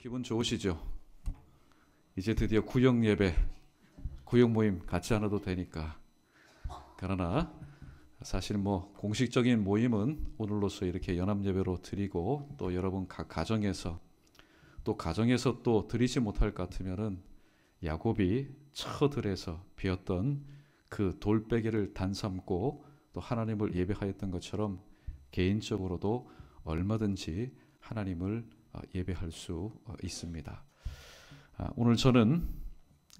기분 좋으시죠? 이제 드디어 구역 예배, 구역 모임 같이 안 해도 되니까. 그러나 사실 공식적인 모임은 오늘로서 이렇게 연합 예배로 드리고, 또 여러분 각 가정에서 또 드리지 못할 것 같으면은 야곱이 처들에서 비었던 그 돌베개를 단삼고 또 하나님을 예배하였던 것처럼 개인적으로도 얼마든지 하나님을 예배할 수 있습니다. 오늘 저는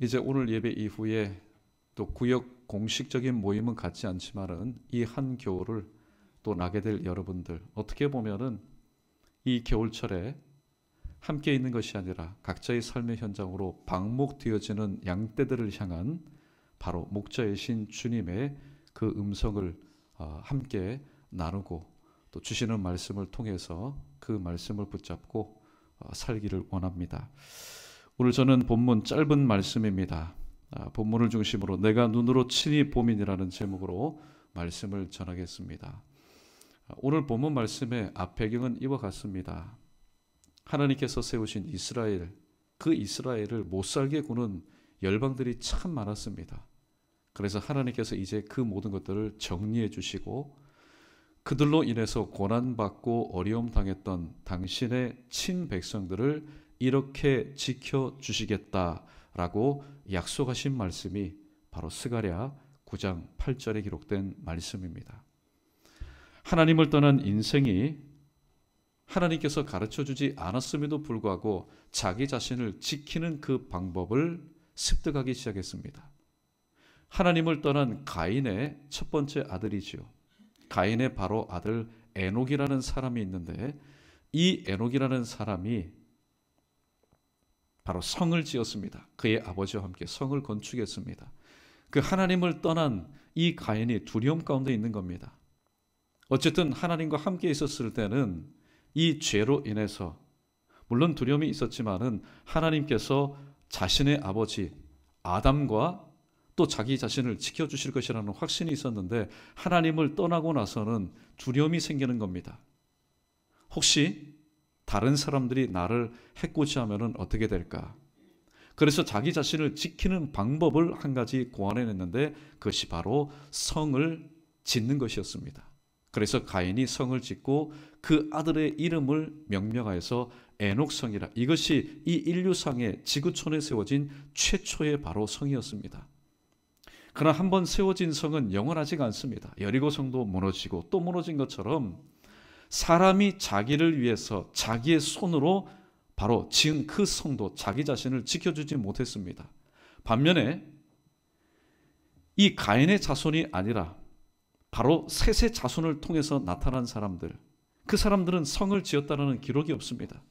이제 오늘 예배 이후에 또 구역 공식적인 모임은 갖지 않지만은 이 한 겨울을 또 나게 될 여러분들, 어떻게 보면은 이 겨울철에 함께 있는 것이 아니라 각자의 삶의 현장으로 방목되어지는 양떼들을 향한 바로 목자이신 주님의 그 음성을 함께 나누고 또 주시는 말씀을 통해서 그 말씀을 붙잡고 살기를 원합니다. 오늘 저는 본문 짧은 말씀입니다. 본문을 중심으로 내가 눈으로 친히 보민이라는 제목으로 말씀을 전하겠습니다. 오늘 본문 말씀의 앞 배경은 이와 같습니다. 하나님께서 세우신 이스라엘, 그 이스라엘을 못살게 구는 열방들이 참 많았습니다. 그래서 하나님께서 이제 그 모든 것들을 정리해 주시고 그들로 인해서 고난받고 어려움 당했던 당신의 친백성들을 이렇게 지켜주시겠다라고 약속하신 말씀이 바로 스가랴 9장 8절에 기록된 말씀입니다. 하나님을 떠난 인생이 하나님께서 가르쳐주지 않았음에도 불구하고 자기 자신을 지키는 그 방법을 습득하기 시작했습니다. 하나님을 떠난 가인의 첫 번째 아들이지요. 가인의 바로 아들 에녹이라는 사람이 있는데, 이 에녹이라는 사람이 바로 성을 지었습니다. 그의 아버지와 함께 성을 건축했습니다. 그 하나님을 떠난 이 가인이 두려움 가운데 있는 겁니다. 어쨌든 하나님과 함께 있었을 때는 이 죄로 인해서 물론 두려움이 있었지만은 하나님께서 자신의 아버지 아담과 또 자기 자신을 지켜주실 것이라는 확신이 있었는데, 하나님을 떠나고 나서는 두려움이 생기는 겁니다. 혹시 다른 사람들이 나를 해코지하면 어떻게 될까? 그래서 자기 자신을 지키는 방법을 한 가지 고안해냈는데, 그것이 바로 성을 짓는 것이었습니다. 그래서 가인이 성을 짓고 그 아들의 이름을 명명하여서 에녹성이라, 이것이 이 인류상의 지구촌에 세워진 최초의 바로 성이었습니다. 그러나 한번 세워진 성은 영원하지가 않습니다. 여리고 성도 무너지고 또 무너진 것처럼 사람이 자기를 위해서 자기의 손으로 바로 지은 그 성도 자기 자신을 지켜주지 못했습니다. 반면에 이 가인의 자손이 아니라 바로 셋의 자손을 통해서 나타난 사람들, 그 사람들은 성을 지었다는 기록이 없습니다.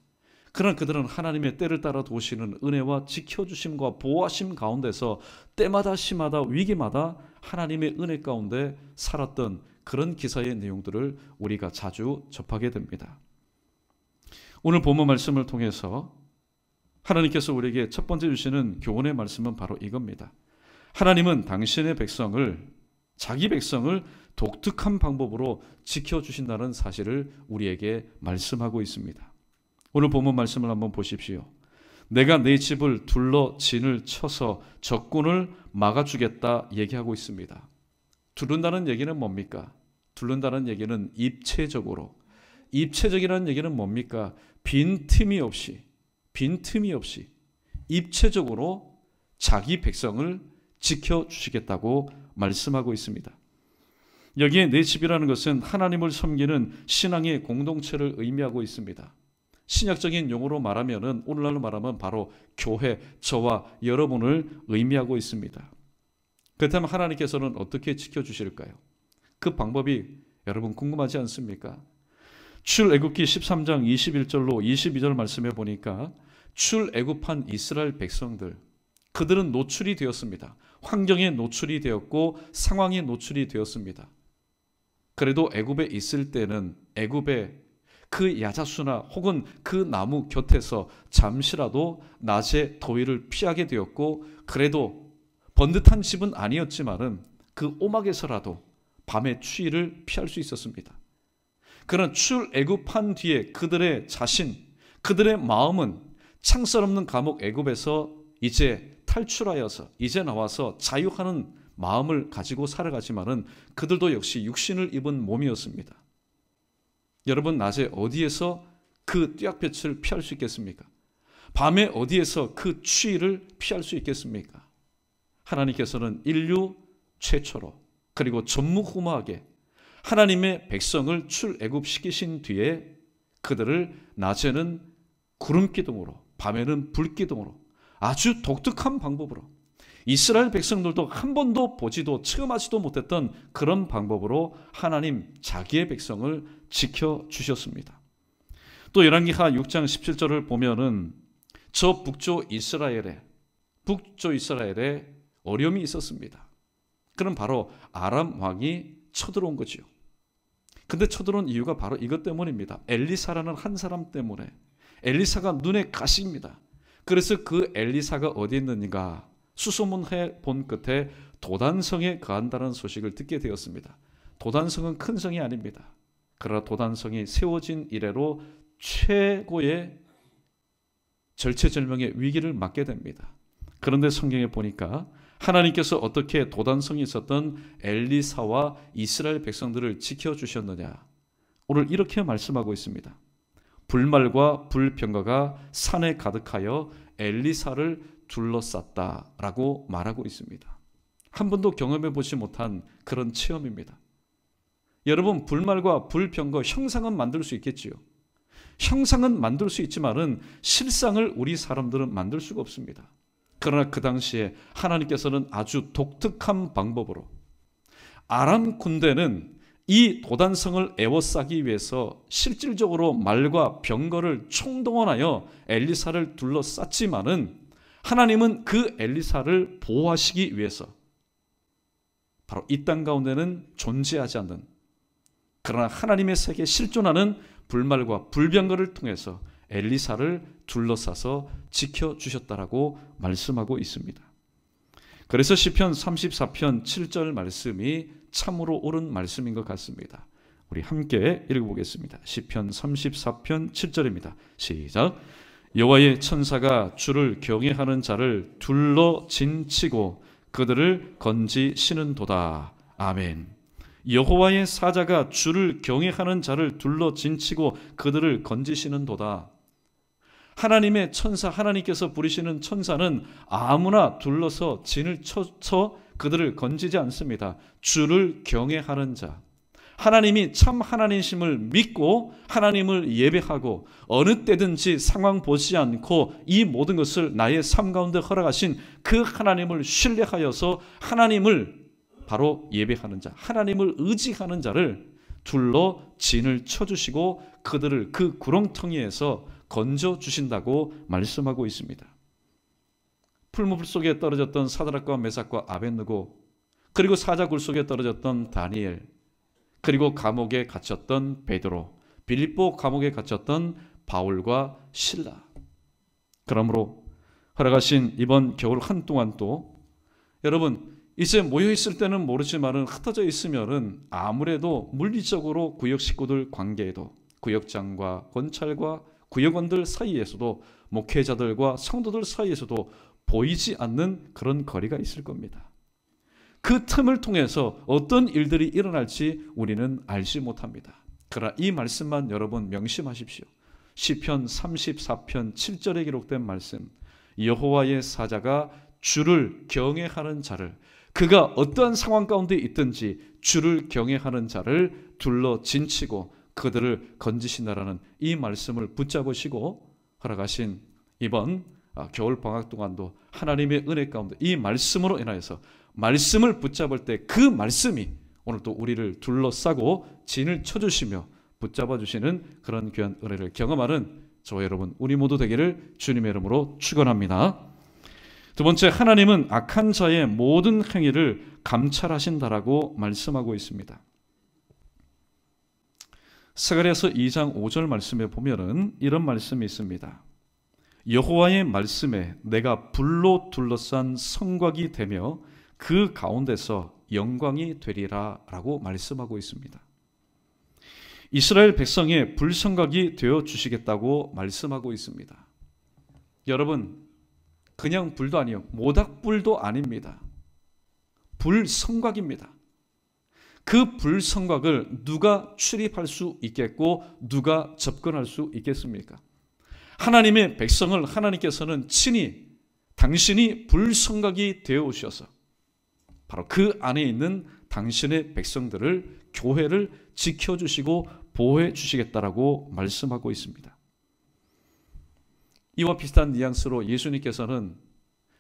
그러나 그들은 하나님의 때를 따라 도우시는 은혜와 지켜주심과 보호하심 가운데서 때마다 시마다 위기마다 하나님의 은혜 가운데 살았던 그런 기사의 내용들을 우리가 자주 접하게 됩니다. 오늘 본문 말씀을 통해서 하나님께서 우리에게 첫 번째 주시는 교훈의 말씀은 바로 이겁니다. 하나님은 당신의 백성을, 자기 백성을 독특한 방법으로 지켜주신다는 사실을 우리에게 말씀하고 있습니다. 오늘 본문 말씀을 한번 보십시오. 내가 내 집을 둘러 진을 쳐서 적군을 막아주겠다 얘기하고 있습니다. 두른다는 얘기는 뭡니까? 두른다는 얘기는 입체적이라는 얘기는 뭡니까? 빈틈이 없이 입체적으로 자기 백성을 지켜주시겠다고 말씀하고 있습니다. 여기에 내 집이라는 것은 하나님을 섬기는 신앙의 공동체를 의미하고 있습니다. 신약적인 용어로 말하면은, 오늘날로 말하면 바로 교회, 저와 여러분을 의미하고 있습니다. 그렇다면 하나님께서는 어떻게 지켜주실까요? 그 방법이 여러분 궁금하지 않습니까? 출애굽기 13장 21절로 22절 말씀해 보니까 출애굽한 이스라엘 백성들, 그들은 노출이 되었습니다. 환경에 노출이 되었고 상황에 노출이 되었습니다. 그래도 애굽에 있을 때는 애굽에 그 야자수나 혹은 그 나무 곁에서 잠시라도 낮의 더위를 피하게 되었고, 그래도 번듯한 집은 아니었지만은 그 오막에서라도 밤의 추위를 피할 수 있었습니다. 그러나 출애굽한 뒤에 그들의 자신, 그들의 마음은 창살 없는 감옥 애굽에서 이제 탈출하여서 이제 나와서 자유하는 마음을 가지고 살아가지만은 그들도 역시 육신을 입은 몸이었습니다. 여러분, 낮에 어디에서 그 띠약볕을 피할 수 있겠습니까? 밤에 어디에서 그 추위를 피할 수 있겠습니까? 하나님께서는 인류 최초로 그리고 전무후무하게 하나님의 백성을 출애굽시키신 뒤에 그들을 낮에는 구름기둥으로 밤에는 불기둥으로 아주 독특한 방법으로 이스라엘 백성들도 한 번도 보지도 체험하지도 못했던 그런 방법으로 하나님 자기의 백성을 지켜주셨습니다. 또 열왕기하 6장 17절을 보면은 저 북쪽 이스라엘에 어려움이 있었습니다. 그럼 바로 아람 왕이 쳐들어온 거지요. 근데 쳐들어온 이유가 바로 이것 때문입니다. 엘리사라는 한 사람 때문에. 엘리사가 눈에 가시입니다. 그래서 그 엘리사가 어디 있는가 수소문해 본 끝에 도단성에 거한다는 소식을 듣게 되었습니다. 도단성은 큰 성이 아닙니다. 그러나 도단성이 세워진 이래로 최고의 절체절명의 위기를 맞게 됩니다. 그런데 성경에 보니까 하나님께서 어떻게 도단성에 있었던 엘리사와 이스라엘 백성들을 지켜주셨느냐. 오늘 이렇게 말씀하고 있습니다. 불말과 불병거가 산에 가득하여 엘리사를 둘러쌌다라고 말하고 있습니다. 한 번도 경험해 보지 못한 그런 체험입니다. 여러분, 불말과 불병거 형상은 만들 수 있겠지요. 형상은 만들 수 있지만은 실상을 우리 사람들은 만들 수가 없습니다. 그러나 그 당시에 하나님께서는 아주 독특한 방법으로 아람 군대는 이 도단성을 에워싸기 위해서 실질적으로 말과 병거를 총동원하여 엘리사를 둘러쌌지만은 하나님은 그 엘리사를 보호하시기 위해서 바로 이 땅 가운데는 존재하지 않는 그러나 하나님의 세계에 실존하는 불말과 불병거를 통해서 엘리사를 둘러싸서 지켜주셨다라고 말씀하고 있습니다. 그래서 시편 34편 7절 말씀이 참으로 옳은 말씀인 것 같습니다. 우리 함께 읽어보겠습니다. 시편 34편 7절입니다. 시작. 여호와의 천사가 주를 경외하는 자를 둘러 진치고 그들을 건지시는도다. 아멘. 여호와의 사자가 주를 경외하는 자를 둘러 진치고 그들을 건지시는도다. 하나님의 천사, 하나님께서 부르시는 천사는 아무나 둘러서 진을 쳐서 그들을 건지지 않습니다. 주를 경외하는 자, 하나님이 참 하나님심을 믿고 하나님을 예배하고 어느 때든지 상황 보지 않고 이 모든 것을 나의 삶 가운데 허락하신 그 하나님을 신뢰하여서 하나님을 바로 예배하는 자, 하나님을 의지하는 자를 둘러 진을 쳐주시고 그들을 그 구렁텅이에서 건져주신다고 말씀하고 있습니다. 풀무불 속에 떨어졌던 사드락과 메삭과 아벳느고, 그리고 사자굴 속에 떨어졌던 다니엘, 그리고 감옥에 갇혔던 베드로, 빌립보 감옥에 갇혔던 바울과 실라. 그러므로 허락하신 이번 겨울 한동안 또 여러분 이제 모여있을 때는 모르지만은 흩어져 있으면은 아무래도 물리적으로 구역 식구들 관계에도 구역장과 권찰과 구역원들 사이에서도 목회자들과 성도들 사이에서도 보이지 않는 그런 거리가 있을 겁니다. 그 틈을 통해서 어떤 일들이 일어날지 우리는 알지 못합니다. 그러나 이 말씀만 여러분 명심하십시오. 시편 34편 7절에 기록된 말씀, 여호와의 사자가 주를 경외하는 자를, 그가 어떠한 상황 가운데 있든지 주를 경외하는 자를 둘러 진치고 그들을 건지신다라는 이 말씀을 붙잡으시고 허락하신 이번 겨울 방학 동안도 하나님의 은혜 가운데 이 말씀으로 인하여서 말씀을 붙잡을 때 그 말씀이 오늘 또 우리를 둘러싸고 진을 쳐주시며 붙잡아 주시는 그런 귀한 은혜를 경험하는 저와 여러분 우리 모두 되기를 주님의 이름으로 축원합니다. 두 번째, 하나님은 악한 자의 모든 행위를 감찰하신다라고 말씀하고 있습니다. 스가랴서 2장 5절 말씀에 보면은 이런 말씀이 있습니다. 여호와의 말씀에 내가 불로 둘러싼 성곽이 되며 그 가운데서 영광이 되리라 라고 말씀하고 있습니다. 이스라엘 백성의 불성곽이 되어 주시겠다고 말씀하고 있습니다. 여러분, 그냥 불도 아니요, 모닥불도 아닙니다. 불성곽입니다. 그 불성곽을 누가 출입할 수 있겠고 누가 접근할 수 있겠습니까? 하나님의 백성을 하나님께서는 친히 당신이 불성곽이 되어 오셔서 바로 그 안에 있는 당신의 백성들을, 교회를 지켜주시고 보호해 주시겠다라고 말씀하고 있습니다. 이와 비슷한 뉘앙스로 예수님께서는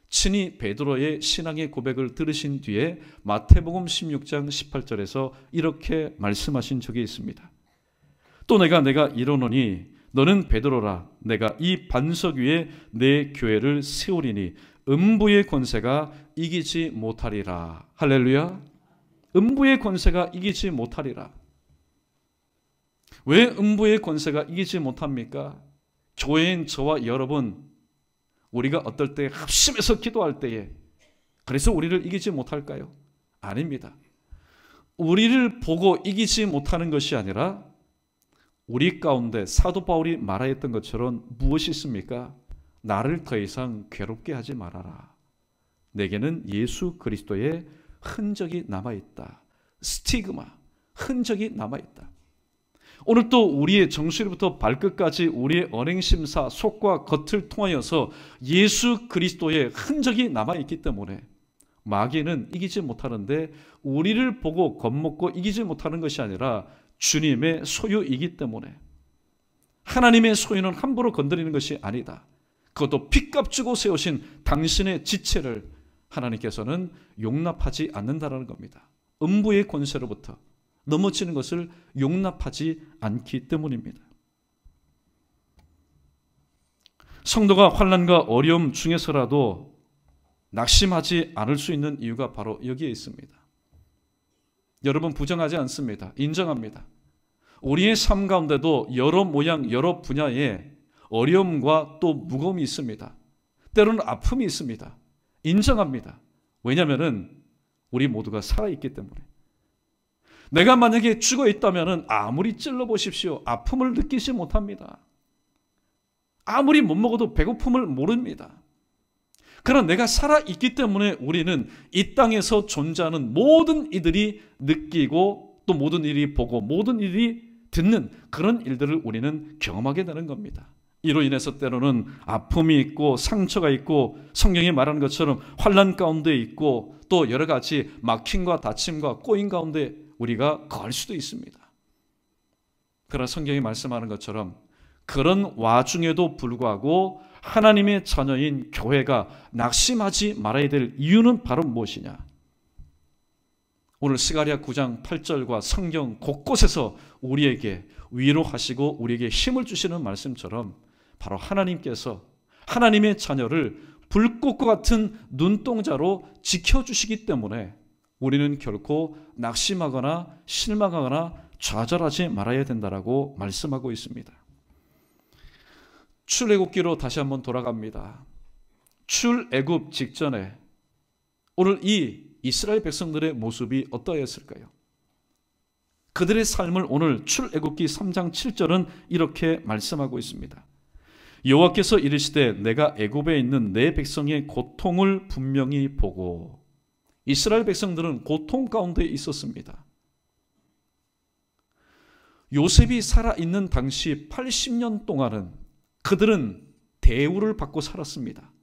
친히 베드로의 신앙의 고백을 들으신 뒤에 마태복음 16장 18절에서 이렇게 말씀하신 적이 있습니다. 또 내가 이르노니 너는 베드로라. 내가 이 반석 위에 내 교회를 세우리니 음부의 권세가 이기지 못하리라. 할렐루야. 음부의 권세가 이기지 못하리라. 왜 음부의 권세가 이기지 못합니까? 교회인 저와 여러분, 우리가 어떨 때 합심해서 기도할 때에 그래서 우리를 이기지 못할까요? 아닙니다. 우리를 보고 이기지 못하는 것이 아니라 우리 가운데 사도 바울이 말하였던 것처럼 무엇이 있습니까? 나를 더 이상 괴롭게 하지 말아라. 내게는 예수 그리스도의 흔적이 남아있다. 스티그마, 흔적이 남아있다. 오늘 또 우리의 정수리부터 발끝까지 우리의 언행심사, 속과 겉을 통하여서 예수 그리스도의 흔적이 남아있기 때문에 마귀는 이기지 못하는데, 우리를 보고 겁먹고 이기지 못하는 것이 아니라 주님의 소유이기 때문에, 하나님의 소유는 함부로 건드리는 것이 아니다. 그것도 핏값 주고 세우신 당신의 지체를 하나님께서는 용납하지 않는다는 겁니다. 음부의 권세로부터 넘어지는 것을 용납하지 않기 때문입니다. 성도가 환난과 어려움 중에서라도 낙심하지 않을 수 있는 이유가 바로 여기에 있습니다. 여러분, 부정하지 않습니다. 인정합니다. 우리의 삶 가운데도 여러 모양 여러 분야에 어려움과 또 무거움이 있습니다. 때로는 아픔이 있습니다. 인정합니다. 왜냐하면 우리 모두가 살아있기 때문에. 내가 만약에 죽어 있다면 아무리 찔러보십시오, 아픔을 느끼지 못합니다. 아무리 못 먹어도 배고픔을 모릅니다. 그러나 내가 살아있기 때문에 우리는 이 땅에서 존재하는 모든 이들이 느끼고 또 모든 일이 보고 모든 일이 듣는 그런 일들을 우리는 경험하게 되는 겁니다. 이로 인해서 때로는 아픔이 있고 상처가 있고 성경이 말하는 것처럼 환난 가운데 있고 또 여러 가지 막힘과 다침과 꼬임 가운데 우리가 거할 수도 있습니다. 그러나 성경이 말씀하는 것처럼 그런 와중에도 불구하고 하나님의 자녀인 교회가 낙심하지 말아야 될 이유는 바로 무엇이냐? 오늘 스가랴 9장 8절과 성경 곳곳에서 우리에게 위로하시고 우리에게 힘을 주시는 말씀처럼 바로 하나님께서 하나님의 자녀를 불꽃과 같은 눈동자로 지켜주시기 때문에 우리는 결코 낙심하거나 실망하거나 좌절하지 말아야 된다라고 말씀하고 있습니다. 출애굽기로 다시 한번 돌아갑니다. 출애굽 직전에 오늘 이 이스라엘 백성들의 모습이 어떠했을까요? 그들의 삶을 오늘 출애굽기 3장 7절은 이렇게 말씀하고 있습니다. 여호와께서 이르시되 내가 애굽에 있는 내 백성의 고통을 분명히 보고. 이스라엘 백성들은 고통 가운데 있었습니다. 요셉이 살아있는 당시 80년 동안은 그들은 대우를 받고 살았습니다.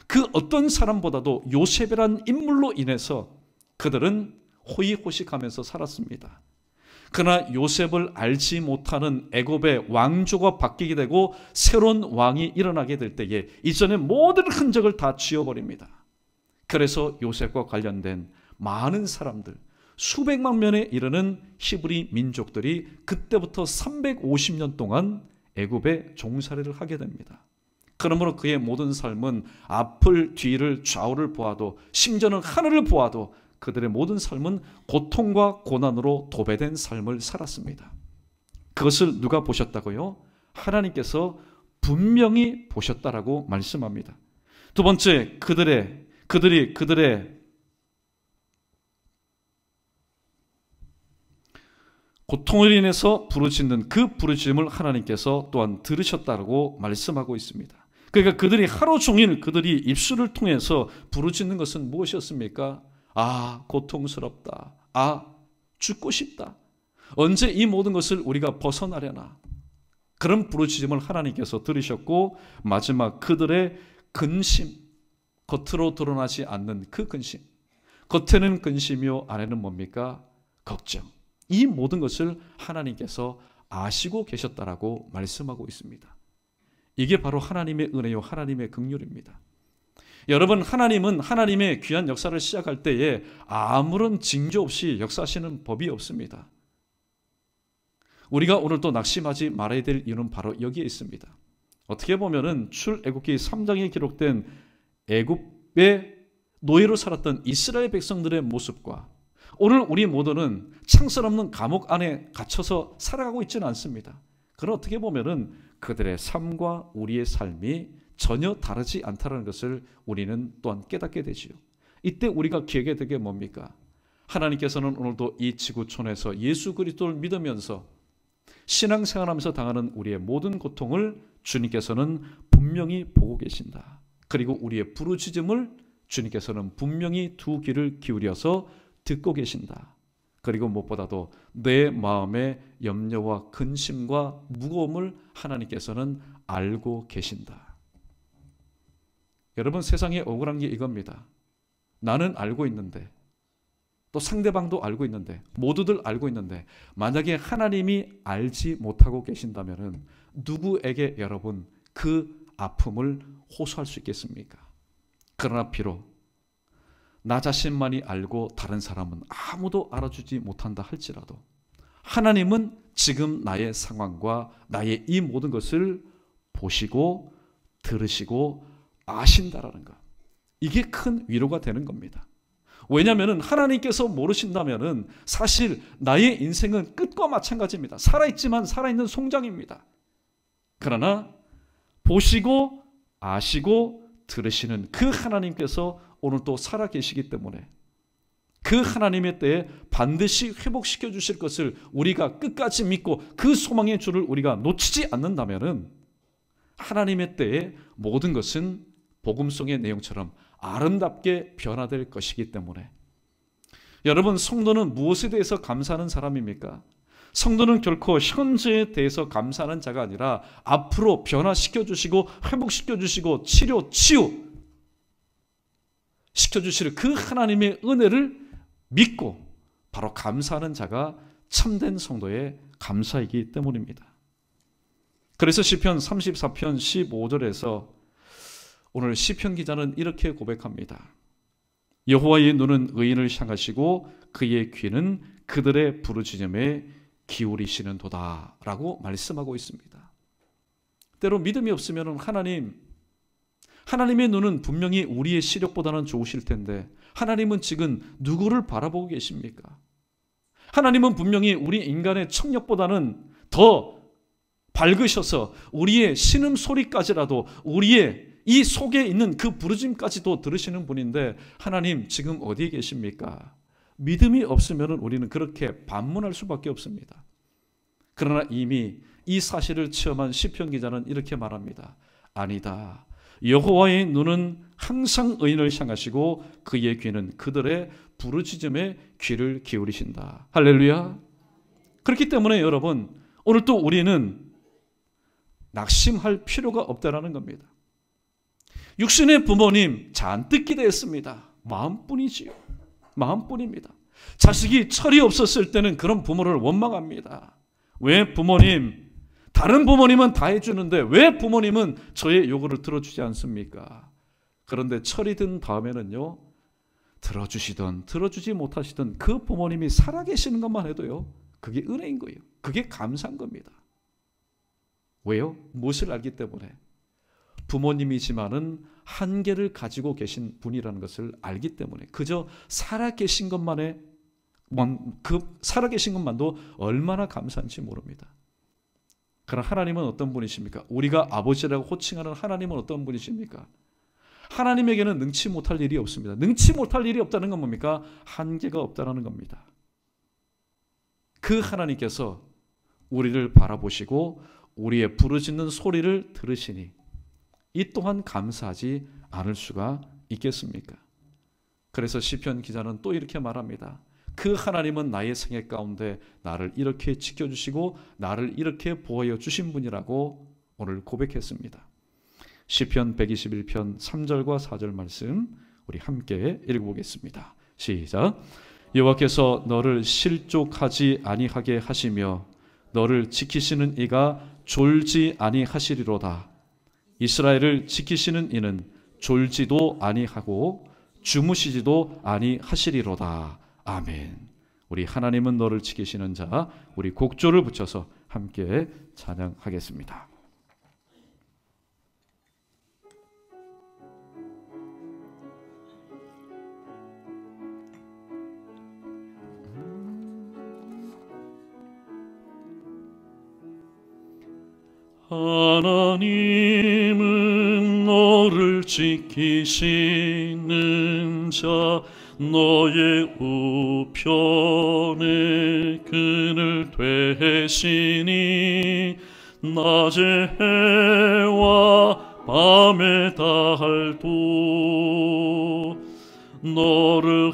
그 어떤 사람보다도 요셉이란 인물로 인해서 그들은 호의호식하면서 살았습니다. 그러나 요셉을 알지 못하는 애굽의 왕조가 바뀌게 되고 새로운 왕이 일어나게 될 때에 이전의 모든 흔적을 다 지워버립니다. 그래서 요셉과 관련된 많은 사람들, 수백만 명에 이르는 히브리 민족들이 그때부터 350년 동안 애굽에 종살이를 하게 됩니다. 그러므로 그의 모든 삶은 앞을 뒤를 좌우를 보아도 심지어는 하늘을 보아도 그들의 모든 삶은 고통과 고난으로 도배된 삶을 살았습니다. 그것을 누가 보셨다고요? 하나님께서 분명히 보셨다라고 말씀합니다. 두 번째, 그들의 고통을 인해서 부르짖는 그 부르짖음을 하나님께서 또한 들으셨다고 말씀하고 있습니다. 그러니까 그들이 하루 종일 그들이 입술을 통해서 부르짖는 것은 무엇이었습니까? 아, 고통스럽다. 아, 죽고 싶다. 언제 이 모든 것을 우리가 벗어나려나? 그런 부르짖음을 하나님께서 들으셨고, 마지막 그들의 근심, 겉으로 드러나지 않는 그 근심, 겉에는 근심이요 안에는 뭡니까? 걱정. 이 모든 것을 하나님께서 아시고 계셨다라고 말씀하고 있습니다. 이게 바로 하나님의 은혜요 하나님의 긍휼입니다. 여러분, 하나님은 하나님의 귀한 역사를 시작할 때에 아무런 징조 없이 역사하시는 법이 없습니다. 우리가 오늘 또 낙심하지 말아야 될 이유는 바로 여기에 있습니다. 어떻게 보면은 출애굽기 3장에 기록된 애굽의 노예로 살았던 이스라엘 백성들의 모습과 오늘 우리 모두는 창설 없는 감옥 안에 갇혀서 살아가고 있지는 않습니다. 그러나 어떻게 보면은 그들의 삶과 우리의 삶이 전혀 다르지 않다는 것을 우리는 또한 깨닫게 되지요. 이때 우리가 기억해야 될 게 뭡니까? 하나님께서는 오늘도 이 지구촌에서 예수 그리스도를 믿으면서 신앙생활하면서 당하는 우리의 모든 고통을 주님께서는 분명히 보고 계신다. 그리고 우리의 부르짖음을 주님께서는 분명히 두 귀를 기울여서 듣고 계신다. 그리고 무엇보다도 내 마음의 염려와 근심과 무거움을 하나님께서는 알고 계신다. 여러분, 세상에 억울한 게 이겁니다. 나는 알고 있는데, 또 상대방도 알고 있는데, 모두들 알고 있는데, 만약에 하나님이 알지 못하고 계신다면 누구에게 여러분 그 아픔을 호소할 수 있겠습니까? 그러나 비록 나 자신만이 알고 다른 사람은 아무도 알아주지 못한다 할지라도 하나님은 지금 나의 상황과 나의 이 모든 것을 보시고 들으시고 아신다라는 것. 이게 큰 위로가 되는 겁니다. 왜냐하면 하나님께서 모르신다면 사실 나의 인생은 끝과 마찬가지입니다. 살아있지만 살아있는 송장입니다. 그러나 보시고 아시고 들으시는 그 하나님께서 오늘 또 살아계시기 때문에 그 하나님의 때에 반드시 회복시켜 주실 것을 우리가 끝까지 믿고 그 소망의 줄을 우리가 놓치지 않는다면 하나님의 때에 모든 것은 복음송의 내용처럼 아름답게 변화될 것이기 때문에 여러분, 성도는 무엇에 대해서 감사하는 사람입니까? 성도는 결코 현재에 대해서 감사하는 자가 아니라 앞으로 변화시켜 주시고 회복시켜 주시고 치유 시켜주실 그 하나님의 은혜를 믿고 바로 감사하는 자가 참된 성도의 감사이기 때문입니다. 그래서 시편 34편 15절에서 오늘 시편 기자는 이렇게 고백합니다. 여호와의 눈은 의인을 향하시고 그의 귀는 그들의 부르짖음에 기울이시는도다 라고 말씀하고 있습니다. 때로 믿음이 없으면 하나님의 눈은 분명히 우리의 시력보다는 좋으실 텐데 하나님은 지금 누구를 바라보고 계십니까? 하나님은 분명히 우리 인간의 청력보다는 더 밝으셔서 우리의 신음소리까지라도 우리의 이 속에 있는 그 부르짖음까지도 들으시는 분인데 하나님 지금 어디에 계십니까? 믿음이 없으면 우리는 그렇게 반문할 수밖에 없습니다. 그러나 이미 이 사실을 체험한 시편 기자는 이렇게 말합니다. 아니다. 여호와의 눈은 항상 의인을 향하시고 그의 귀는 그들의 부르짖음에 귀를 기울이신다. 할렐루야. 그렇기 때문에 여러분, 오늘 또 우리는 낙심할 필요가 없다라는 겁니다. 육신의 부모님 잔뜩 기대했습니다. 마음뿐이지요. 마음뿐입니다. 자식이 철이 없었을 때는 그런 부모를 원망합니다. 왜 부모님, 다른 부모님은 다 해주는데 왜 부모님은 저의 요구를 들어주지 않습니까? 그런데 철이 든 다음에는요, 들어주시든 들어주지 못하시든 그 부모님이 살아계시는 것만 해도요, 그게 은혜인 거예요. 그게 감사한 겁니다. 왜요? 무엇을 알기 때문에? 부모님이지만은 한계를 가지고 계신 분이라는 것을 알기 때문에 그저 살아계신 것만에 살아계신 것만도 얼마나 감사한지 모릅니다. 그러나 하나님은 어떤 분이십니까? 우리가 아버지라고 호칭하는 하나님은 어떤 분이십니까? 하나님에게는 능치 못할 일이 없습니다. 능치 못할 일이 없다는 건 뭡니까? 한계가 없다는 겁니다. 그 하나님께서 우리를 바라보시고 우리의 부르짖는 소리를 들으시니 이 또한 감사하지 않을 수가 있겠습니까? 그래서 시편 기자는 또 이렇게 말합니다. 그 하나님은 나의 생애 가운데 나를 이렇게 지켜주시고 나를 이렇게 보호해 주신 분이라고 오늘 고백했습니다. 시편 121편 3절과 4절 말씀 우리 함께 읽어보겠습니다. 시작. 여호와께서 너를 실족하지 아니하게 하시며 너를 지키시는 이가 졸지 아니하시리로다. 이스라엘을 지키시는 이는 졸지도 아니하고 주무시지도 아니하시리로다. 아멘. 우리 하나님은 너를 지키시는 자, 우리 곡조를 붙여서 함께 찬양하겠습니다. 하나님은 너를 지키시는 자, 너의 우편에 그늘 되시니 낮의 해와 밤의 달도 너를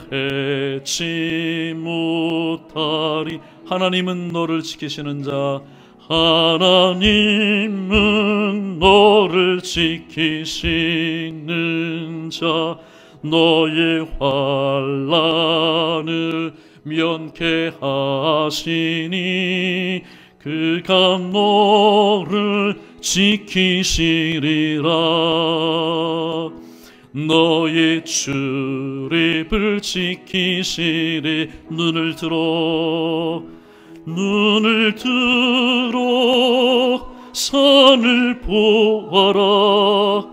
해치 못하리. 하나님은 너를 지키시는 자, 하나님은 너를 지키시는 자, 너의 환난을 면케하시니 그가 너를 지키시리라. 너의 출입을 지키시리. 눈을 들어 산을 보아라.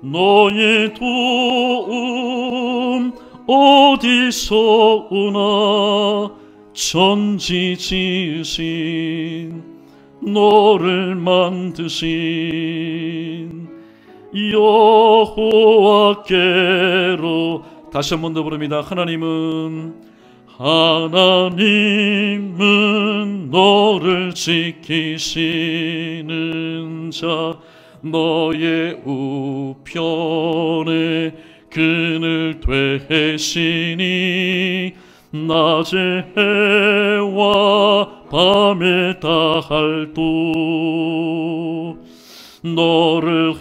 너의 도움 어디서 오나. 천지 지으신 너를 만드신 여호와께로. 다시 한 번 더 부릅니다. 하나님은 너를 지키시는 자, 너의 우편에 그늘 되시니 낮의 해와 밤의 달도 너를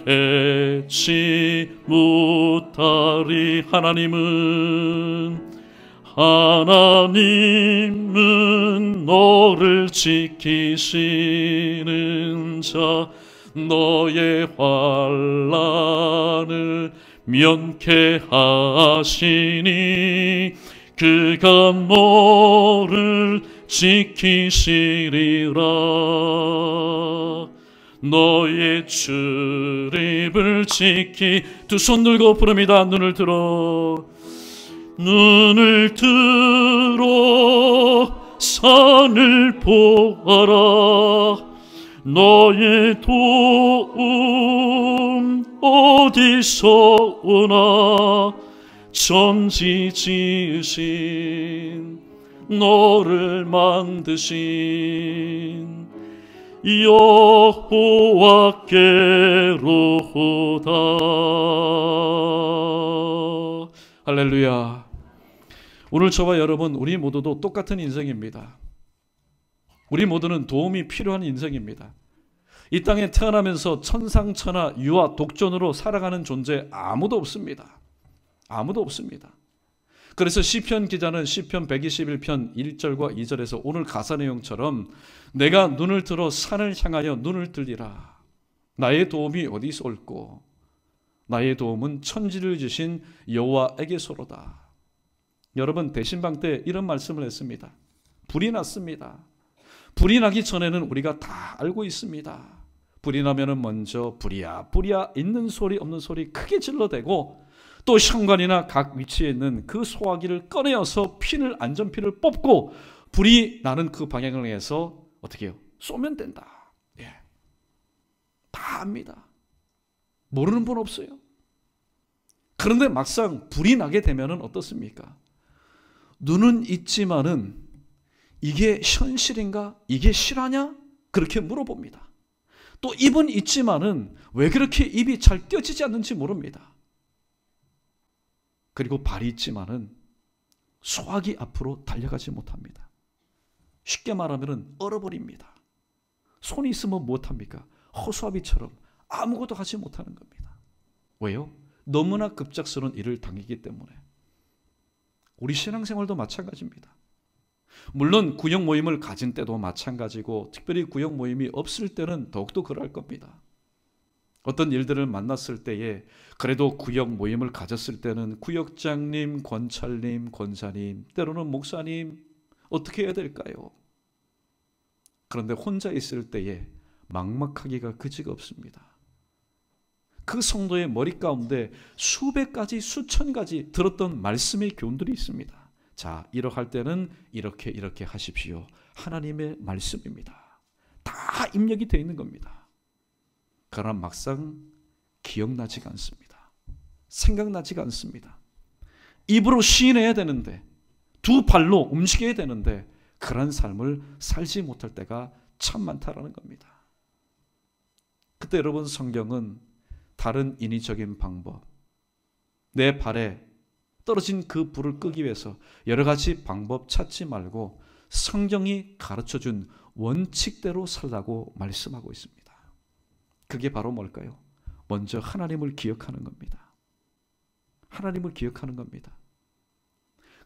해치 못하리. 하나님은 너를 지키시는 자, 너의 환난을 면케하시니 그가 너를 지키시리라. 너의 출입을 지키. 두 손 들고 부릅니다. 눈을 들어 산을 보아라. 너의 도움 어디서 오나. 천지 지으신 너를 만드신 여호와께로다. 할렐루야. 오늘 저와 여러분, 우리 모두도 똑같은 인생입니다. 우리 모두는 도움이 필요한 인생입니다. 이 땅에 태어나면서 천상천하 유아 독존으로 살아가는 존재 아무도 없습니다. 아무도 없습니다. 그래서 시편 기자는 시편 121편 1절과 2절에서 오늘 가사 내용처럼 내가 눈을 들어 산을 향하여 눈을 들리라. 나의 도움이 어디서 올꼬. 나의 도움은 천지를 지신 여호와에게서로다. 여러분, 대신방 때 이런 말씀을 했습니다. 불이 났습니다. 불이 나기 전에는 우리가 다 알고 있습니다. 불이 나면은 먼저 불이야 불이야 있는 소리 없는 소리 크게 질러대고 또 현관이나 각 위치에 있는 그 소화기를 꺼내어서 안전핀을 뽑고 불이 나는 그 방향을 해서 어떻게 해요? 쏘면 된다. 예. 다 압니다. 모르는 분 없어요. 그런데 막상 불이 나게 되면은 어떻습니까? 눈은 있지만은 이게 현실인가? 이게 실화냐? 그렇게 물어봅니다. 또 입은 있지만은 왜 그렇게 입이 잘 떼어지지 않는지 모릅니다. 그리고 발이 있지만은 소화기 앞으로 달려가지 못합니다. 쉽게 말하면 얼어버립니다. 손이 있으면 못합니까? 허수아비처럼 아무것도 하지 못하는 겁니다. 왜요? 너무나 급작스러운 일을 당기기 때문에. 우리 신앙생활도 마찬가지입니다. 물론 구역 모임을 가진 때도 마찬가지고 특별히 구역 모임이 없을 때는 더욱더 그럴 겁니다. 어떤 일들을 만났을 때에 그래도 구역 모임을 가졌을 때는 구역장님, 권찰님, 권사님, 때로는 목사님 어떻게 해야 될까요? 그런데 혼자 있을 때에 막막하기가 그지가 없습니다. 그 성도의 머리 가운데 수백 가지, 수천 가지 들었던 말씀의 교훈들이 있습니다. 자, 이러할 때는 이렇게 하십시오. 하나님의 말씀입니다. 다 입력이 되어 있는 겁니다. 그러나 막상 기억나지가 않습니다. 생각나지가 않습니다. 입으로 시인해야 되는데, 두 발로 움직여야 되는데 그런 삶을 살지 못할 때가 참 많다라는 겁니다. 그때 여러분, 성경은 다른 인위적인 방법, 내 발에 떨어진 그 불을 끄기 위해서 여러 가지 방법 찾지 말고 성경이 가르쳐준 원칙대로 살라고 말씀하고 있습니다. 그게 바로 뭘까요? 먼저 하나님을 기억하는 겁니다. 하나님을 기억하는 겁니다.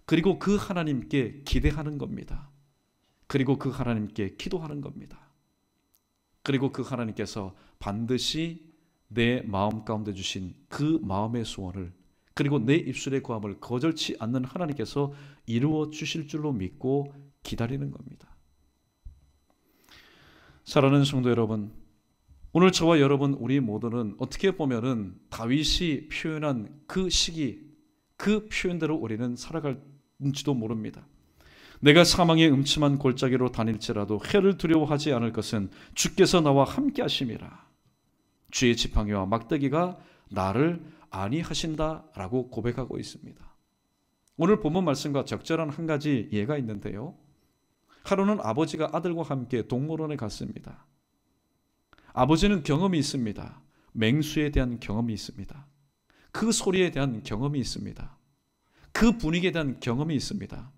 그리고 그 하나님께 기대하는 겁니다. 그리고 그 하나님께 기도하는 겁니다. 그리고 그 하나님께서 반드시 내 마음 가운데 주신 그 마음의 소원을, 그리고 내 입술의 구함을 거절치 않는 하나님께서 이루어 주실 줄로 믿고 기다리는 겁니다. 사랑하는 성도 여러분, 오늘 저와 여러분 우리 모두는 어떻게 보면은 다윗이 표현한 그 시기, 그 표현대로 우리는 살아갈지도 모릅니다. 내가 사망의 음침한 골짜기로 다닐지라도 해를 두려워하지 않을 것은 주께서 나와 함께 하심이라. 주의 지팡이와 막대기가 나를 안위하신다라고 고백하고 있습니다. 오늘 본문 말씀과 적절한 한 가지 예가 있는데요. 하루는 아버지가 아들과 함께 동물원에 갔습니다. 아버지는 경험이 있습니다. 맹수에 대한 경험이 있습니다. 그 소리에 대한 경험이 있습니다. 그 분위기에 대한 경험이 있습니다.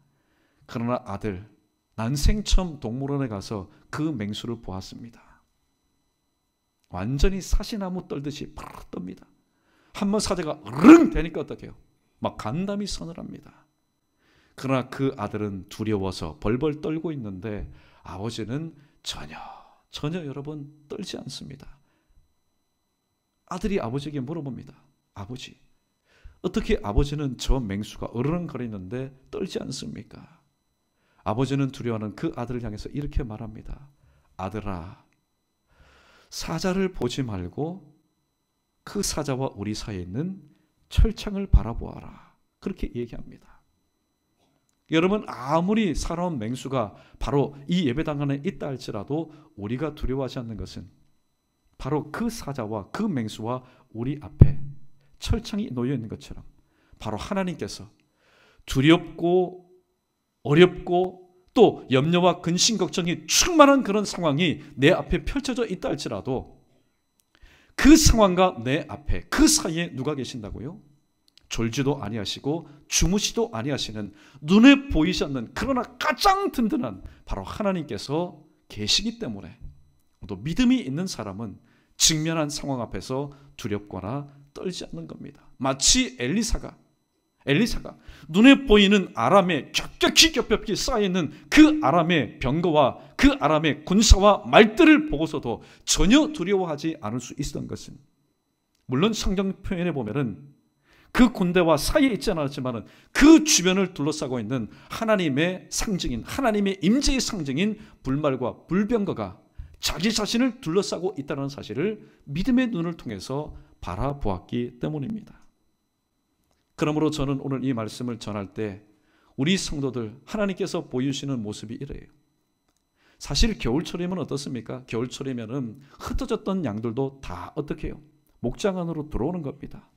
그러나 아들, 난생 처음 동물원에 가서 그 맹수를 보았습니다. 완전히 사시나무 떨듯이 파르르 떱니다. 한번 사자가 으릉 되니까 어떡해요? 막 간담이 서늘합니다. 그러나 그 아들은 두려워서 벌벌 떨고 있는데 아버지는 전혀 여러분 떨지 않습니다. 아들이 아버지에게 물어봅니다. 아버지, 어떻게 아버지는 저 맹수가 으르렁거리는데 떨지 않습니까? 아버지는 두려워하는 그 아들을 향해서 이렇게 말합니다. 아들아, 사자를 보지 말고 그 사자와 우리 사이에 있는 철창을 바라보아라. 그렇게 얘기합니다. 여러분, 아무리 살아온 맹수가 바로 이 예배당 안에 있다 할지라도 우리가 두려워하지 않는 것은 바로 그 사자와 그 맹수와 우리 앞에 철창이 놓여 있는 것처럼 바로 하나님께서 두렵고 어렵고 또 염려와 근심 걱정이 충만한 그런 상황이 내 앞에 펼쳐져 있다 할지라도 그 상황과 내 앞에 그 사이에 누가 계신다고요? 졸지도 아니하시고 주무시도 아니하시는 눈에 보이지 않는 그러나 가장 든든한 바로 하나님께서 계시기 때문에 또 믿음이 있는 사람은 직면한 상황 앞에서 두렵거나 떨지 않는 겁니다. 마치 엘리사가 눈에 보이는 아람의 겹겹이 쌓여있는 그 아람의 병거와 그 아람의 군사와 말들을 보고서도 전혀 두려워하지 않을 수 있었던 것은, 물론 성경 표현에 보면은 그 군대와 사이에 있지 않았지만 그 주변을 둘러싸고 있는 하나님의 상징인, 하나님의 임재의 상징인 불말과 불병거가 자기 자신을 둘러싸고 있다는 사실을 믿음의 눈을 통해서 바라보았기 때문입니다. 그러므로 저는 오늘 이 말씀을 전할 때 우리 성도들 하나님께서 보여주시는 모습이 이래요. 사실 겨울철이면 어떻습니까? 겨울철이면 흩어졌던 양들도 다 어떻게 해요? 목장 안으로 들어오는 겁니다.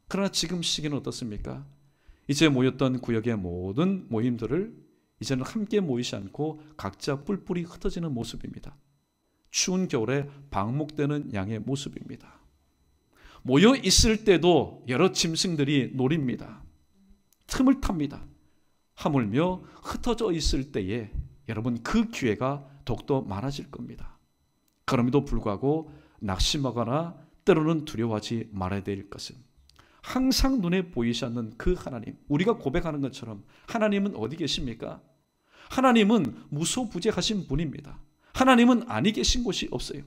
그러나 지금 시기는 어떻습니까? 이제 모였던 구역의 모든 모임들을 이제는 함께 모이지 않고 각자 뿔뿔이 흩어지는 모습입니다. 추운 겨울에 방목되는 양의 모습입니다. 모여 있을 때도 여러 짐승들이 노립니다. 틈을 탑니다. 하물며 흩어져 있을 때에 여러분 그 기회가 더욱더 많아질 겁니다. 그럼에도 불구하고 낙심하거나 때로는 두려워하지 말아야 될 것은 항상 눈에 보이지 않는 그 하나님, 우리가 고백하는 것처럼 하나님은 어디 계십니까? 하나님은 무소부재하신 분입니다. 하나님은 아니 계신 곳이 없어요.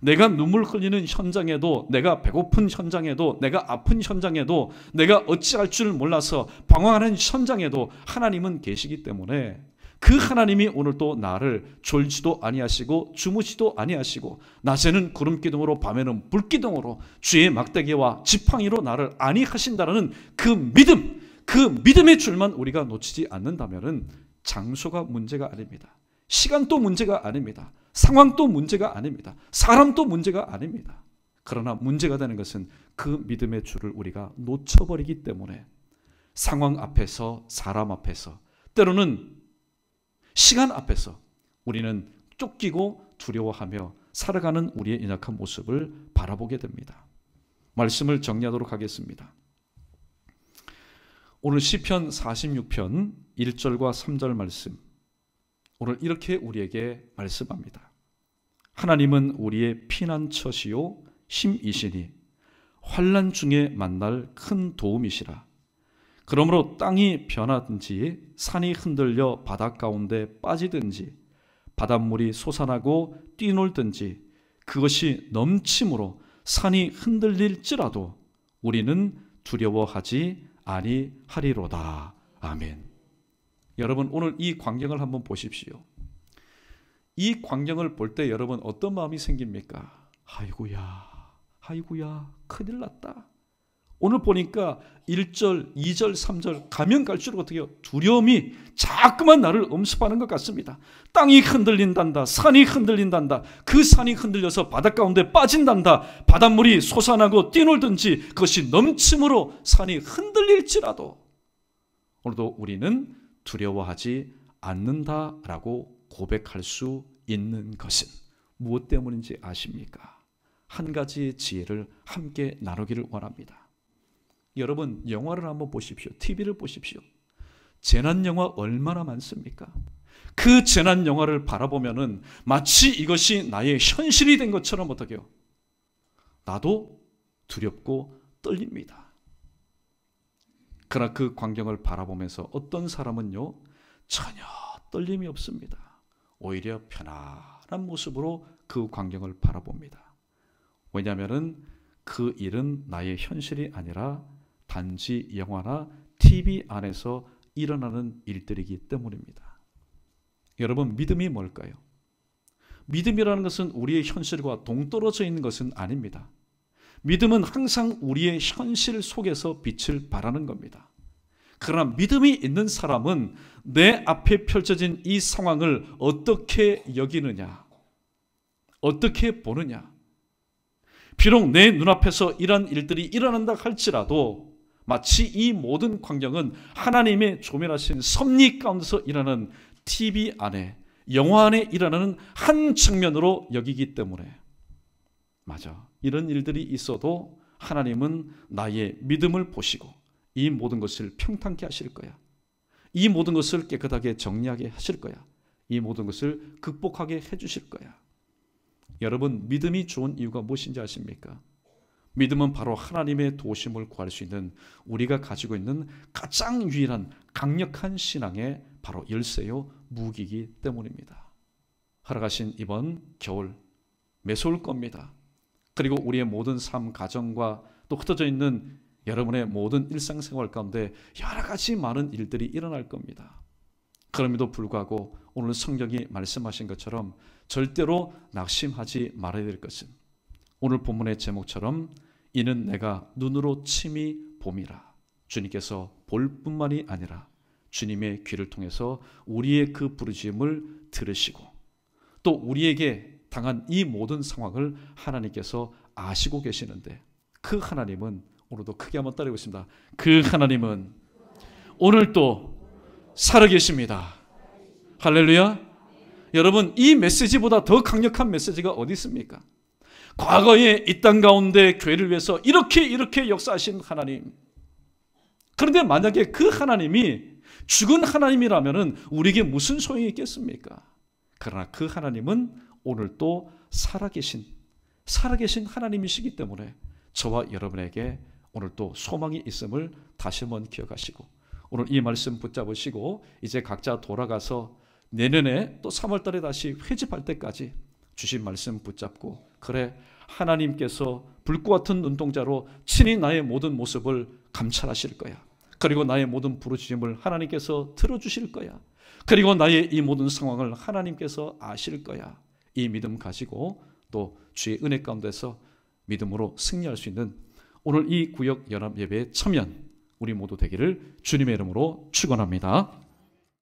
내가 눈물 흘리는 현장에도, 내가 배고픈 현장에도, 내가 아픈 현장에도, 내가 어찌할 줄 몰라서 방황하는 현장에도 하나님은 계시기 때문에 그 하나님이 오늘도 나를 졸지도 아니하시고 주무시도 아니하시고 낮에는 구름기둥으로 밤에는 불기둥으로 주의 막대기와 지팡이로 나를 안위하신다는 그 믿음, 그 믿음의 줄만 우리가 놓치지 않는다면 장소가 문제가 아닙니다. 시간도 문제가 아닙니다. 상황도 문제가 아닙니다. 사람도 문제가 아닙니다. 그러나 문제가 되는 것은 그 믿음의 줄을 우리가 놓쳐버리기 때문에 상황 앞에서, 사람 앞에서, 때로는 시간 앞에서 우리는 쫓기고 두려워하며 살아가는 우리의 연약한 모습을 바라보게 됩니다. 말씀을 정리하도록 하겠습니다. 오늘 시편 46편 1절과 3절 말씀, 오늘 이렇게 우리에게 말씀합니다. 하나님은 우리의 피난처시요 힘이시니 환난 중에 만날 큰 도움이시라. 그러므로 땅이 변하든지 산이 흔들려 바닷 가운데 빠지든지 바닷물이 솟아나고 뛰놀든지 그것이 넘침으로 산이 흔들릴지라도 우리는 두려워하지 아니하리로다. 아멘. 여러분 오늘 이 광경을 한번 보십시오. 이 광경을 볼 때 여러분 어떤 마음이 생깁니까? 아이고야 큰일 났다. 오늘 보니까 1절, 2절, 3절 가면 갈수록 어떻게 해요? 두려움이 자꾸만 나를 엄습하는 것 같습니다. 땅이 흔들린단다. 산이 흔들린단다. 그 산이 흔들려서 바닷 가운데 빠진단다. 바닷물이 솟아나고 뛰놀든지 그것이 넘침으로 산이 흔들릴지라도 오늘도 우리는 두려워하지 않는다라고 고백할 수 있는 것은 무엇 때문인지 아십니까? 한 가지의 지혜를 함께 나누기를 원합니다. 여러분 영화를 한번 보십시오. TV를 보십시오. 재난 영화 얼마나 많습니까? 그 재난 영화를 바라보면은 마치 이것이 나의 현실이 된 것처럼 어떻게 해요? 나도 두렵고 떨립니다. 그러나 그 광경을 바라보면서 어떤 사람은요 전혀 떨림이 없습니다. 오히려 편안한 모습으로 그 광경을 바라봅니다. 왜냐하면 그 일은 나의 현실이 아니라 단지 영화나 TV 안에서 일어나는 일들이기 때문입니다. 여러분 믿음이 뭘까요? 믿음이라는 것은 우리의 현실과 동떨어져 있는 것은 아닙니다. 믿음은 항상 우리의 현실 속에서 빛을 발하는 겁니다. 그러나 믿음이 있는 사람은 내 앞에 펼쳐진 이 상황을 어떻게 여기느냐, 어떻게 보느냐. 비록 내 눈앞에서 이런 일들이 일어난다 할지라도 마치 이 모든 광경은 하나님의 조멸하신 섭리 가운데서 일어나는 TV 안에, 영화 안에 일어나는 한 측면으로 여기기 때문에 맞아. 이런 일들이 있어도 하나님은 나의 믿음을 보시고 이 모든 것을 평탄케 하실 거야. 이 모든 것을 깨끗하게 정리하게 하실 거야. 이 모든 것을 극복하게 해주실 거야. 여러분 믿음이 좋은 이유가 무엇인지 아십니까? 믿음은 바로 하나님의 도우심을 구할 수 있는 우리가 가지고 있는 가장 유일한 강력한 신앙의 바로 열쇠요 무기이기 때문입니다. 허락하신 이번 겨울 매서울 겁니다. 그리고 우리의 모든 삶 가정과 또 흩어져 있는 여러분의 모든 일상생활 가운데 여러 가지 많은 일들이 일어날 겁니다. 그럼에도 불구하고 오늘 성경이 말씀하신 것처럼 절대로 낙심하지 말아야 될 것은 오늘 본문의 제목처럼 이는 내가 눈으로 침이 봄이라. 주님께서 볼 뿐만이 아니라 주님의 귀를 통해서 우리의 그 부르짖음을 들으시고 또 우리에게 당한 이 모든 상황을 하나님께서 아시고 계시는데 그 하나님은 오늘도 크게 한번 따라해보겠습니다. 그 하나님은 오늘도 살아계십니다. 할렐루야. 여러분, 이 메시지보다 더 강력한 메시지가 어디 있습니까? 과거에 이 땅 가운데 교회를 위해서 이렇게 역사하신 하나님. 그런데 만약에 그 하나님이 죽은 하나님이라면 우리에게 무슨 소용이 있겠습니까? 그러나 그 하나님은 오늘 또 살아계신 하나님이시기 때문에 저와 여러분에게 오늘 또 소망이 있음을 다시 한번 기억하시고, 오늘 이 말씀 붙잡으시고 이제 각자 돌아가서 내년에 또 3월 달에 다시 회집할 때까지 주신 말씀 붙잡고, 그래, 하나님께서 불꽃 같은 눈동자로 친히 나의 모든 모습을 감찰하실 거야. 그리고 나의 모든 부르짖음을 하나님께서 들어주실 거야. 그리고 나의 이 모든 상황을 하나님께서 아실 거야. 이 믿음 가지고 또 주의 은혜 가운데서 믿음으로 승리할 수 있는 오늘 이 구역 연합 예배에 참여한 우리 모두 되기를 주님의 이름으로 축원합니다.